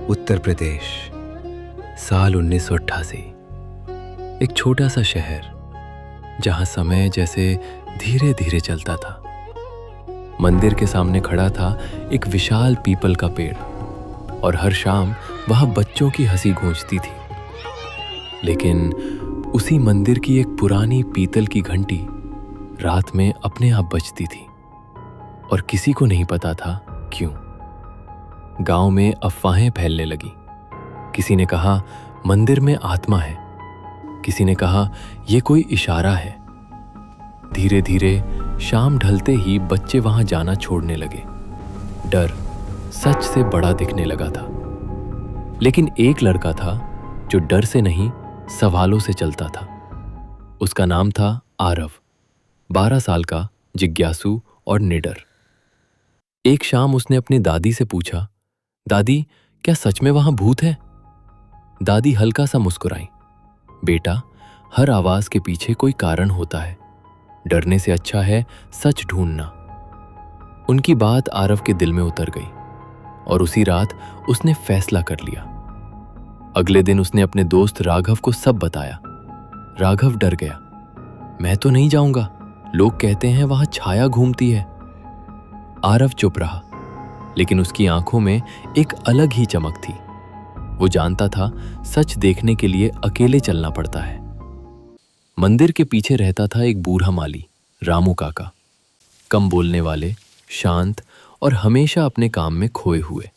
उत्तर प्रदेश, साल 1988। एक छोटा सा शहर जहां समय जैसे धीरे धीरे चलता था। मंदिर के सामने खड़ा था एक विशाल पीपल का पेड़ और हर शाम वहां बच्चों की हंसी गूंजती थी। लेकिन उसी मंदिर की एक पुरानी पीतल की घंटी रात में अपने आप बजती थी और किसी को नहीं पता था क्यों। गांव में अफवाहें फैलने लगी। किसी ने कहा मंदिर में आत्मा है, किसी ने कहा यह कोई इशारा है। धीरे धीरे शाम ढलते ही बच्चे वहां जाना छोड़ने लगे। डर सच से बड़ा दिखने लगा था। लेकिन एक लड़का था जो डर से नहीं, सवालों से चलता था। उसका नाम था आरव, 12 साल का, जिज्ञासु और निडर। एक शाम उसने अपनी दादी से पूछा, दादी क्या सच में वहां भूत है? दादी हल्का सा मुस्कुराई, बेटा हर आवाज के पीछे कोई कारण होता है, डरने से अच्छा है सच ढूंढना। उनकी बात आरव के दिल में उतर गई और उसी रात उसने फैसला कर लिया। अगले दिन उसने अपने दोस्त राघव को सब बताया। राघव डर गया, मैं तो नहीं जाऊंगा, लोग कहते हैं वहां छाया घूमती है। आरव चुप रहा, लेकिन उसकी आंखों में एक अलग ही चमक थी। वो जानता था सच देखने के लिए अकेले चलना पड़ता है। मंदिर के पीछे रहता था एक बूढ़ा माली, रामू काका, कम बोलने वाले, शांत और हमेशा अपने काम में खोए हुए।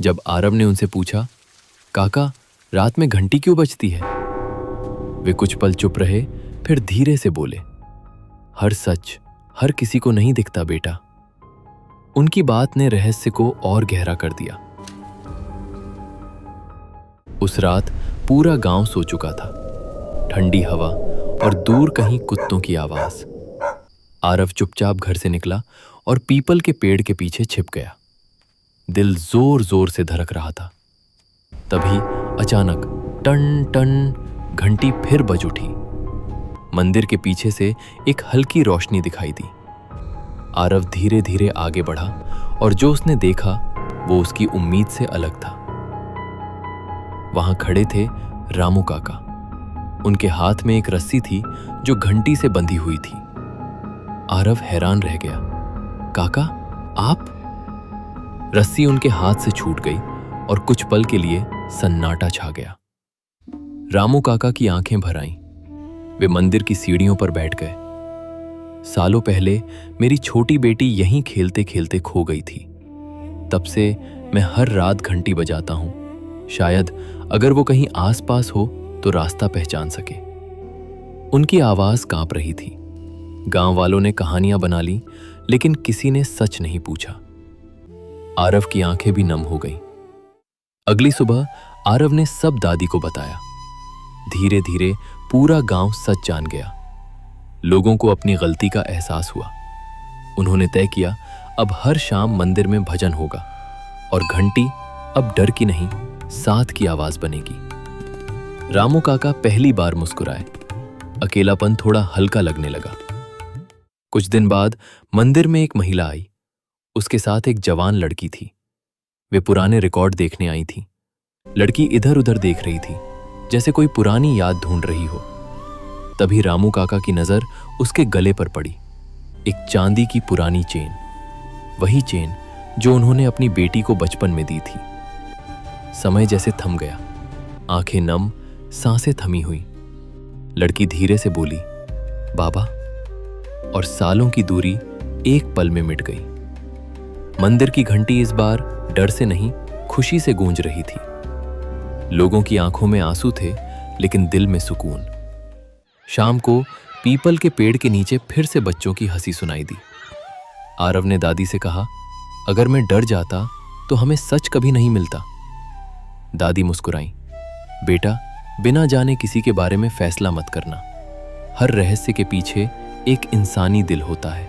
जब आरव ने उनसे पूछा, काका रात में घंटी क्यों बजती है? वे कुछ पल चुप रहे, फिर धीरे से बोले, हर सच हर किसी को नहीं दिखता बेटा। उनकी बात ने रहस्य को और गहरा कर दिया। उस रात पूरा गांव सो चुका था। ठंडी हवा और दूर कहीं कुत्तों की आवाज। आरव चुपचाप घर से निकला और पीपल के पेड़ के पीछे छिप गया। दिल जोर जोर से धड़क रहा था। तभी अचानक टन टन घंटी फिर बज उठी। मंदिर के पीछे से एक हल्की रोशनी दिखाई दी। आरव धीरे धीरे आगे बढ़ा और जो उसने देखा वो उसकी उम्मीद से अलग था। वहां खड़े थे रामू काका। उनके हाथ में एक रस्सी थी जो घंटी से बंधी हुई थी। आरव हैरान रह गया, काका आप? रस्सी उनके हाथ से छूट गई और कुछ पल के लिए सन्नाटा छा गया। रामू काका की आंखें भर आईं। वे मंदिर की सीढ़ियों पर बैठ गए। सालों पहले मेरी छोटी बेटी यहीं खेलते खेलते खो गई थी। तब से मैं हर रात घंटी बजाता हूं, शायद अगर वो कहीं आसपास हो तो रास्ता पहचान सके। उनकी आवाज कांप रही थी। गांव वालों ने कहानियां बना ली, लेकिन किसी ने सच नहीं पूछा। आरव की आंखें भी नम हो गईं। अगली सुबह आरव ने सब दादी को बताया। धीरे धीरे पूरा गांव सच जान गया। लोगों को अपनी गलती का एहसास हुआ। उन्होंने तय किया अब हर शाम मंदिर में भजन होगा और घंटी अब डर की नहीं, साथ की आवाज बनेगी। रामू काका पहली बार मुस्कुराए। अकेलापन थोड़ा हल्का लगने लगा। कुछ दिन बाद मंदिर में एक महिला आई। उसके साथ एक जवान लड़की थी। वे पुराने रिकॉर्ड देखने आई थी। लड़की इधर उधर देख रही थी, जैसे कोई पुरानी याद ढूंढ रही हो। तभी रामू काका की नजर उसके गले पर पड़ी। एक चांदी की पुरानी चेन, वही चेन जो उन्होंने अपनी बेटी को बचपन में दी थी। समय जैसे थम गया, आंखें नम, सांसें थमी हुई। लड़की धीरे से बोली, बाबा, और सालों की दूरी एक पल में मिट गई। मंदिर की घंटी इस बार डर से नहीं, खुशी से गूंज रही थी। लोगों की आंखों में आंसू थे, लेकिन दिल में सुकून। शाम को पीपल के पेड़ के नीचे फिर से बच्चों की हंसी सुनाई दी। आरव ने दादी से कहा, अगर मैं डर जाता तो हमें सच कभी नहीं मिलता। दादी मुस्कुराई, बेटा बिना जाने किसी के बारे में फैसला मत करना। हर रहस्य के पीछे एक इंसानी दिल होता है।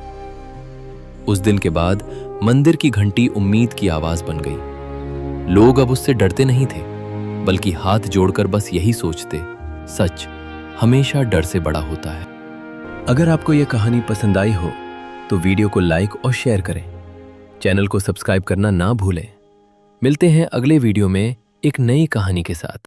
उस दिन के बाद मंदिर की घंटी उम्मीद की आवाज बन गई। लोग अब उससे डरते नहीं थे, बल्कि हाथ जोड़कर बस यही सोचते, सच हमेशा डर से बड़ा होता है। अगर आपको यह कहानी पसंद आई हो तो वीडियो को लाइक और शेयर करें। चैनल को सब्सक्राइब करना ना भूलें। मिलते हैं अगले वीडियो में एक नई कहानी के साथ।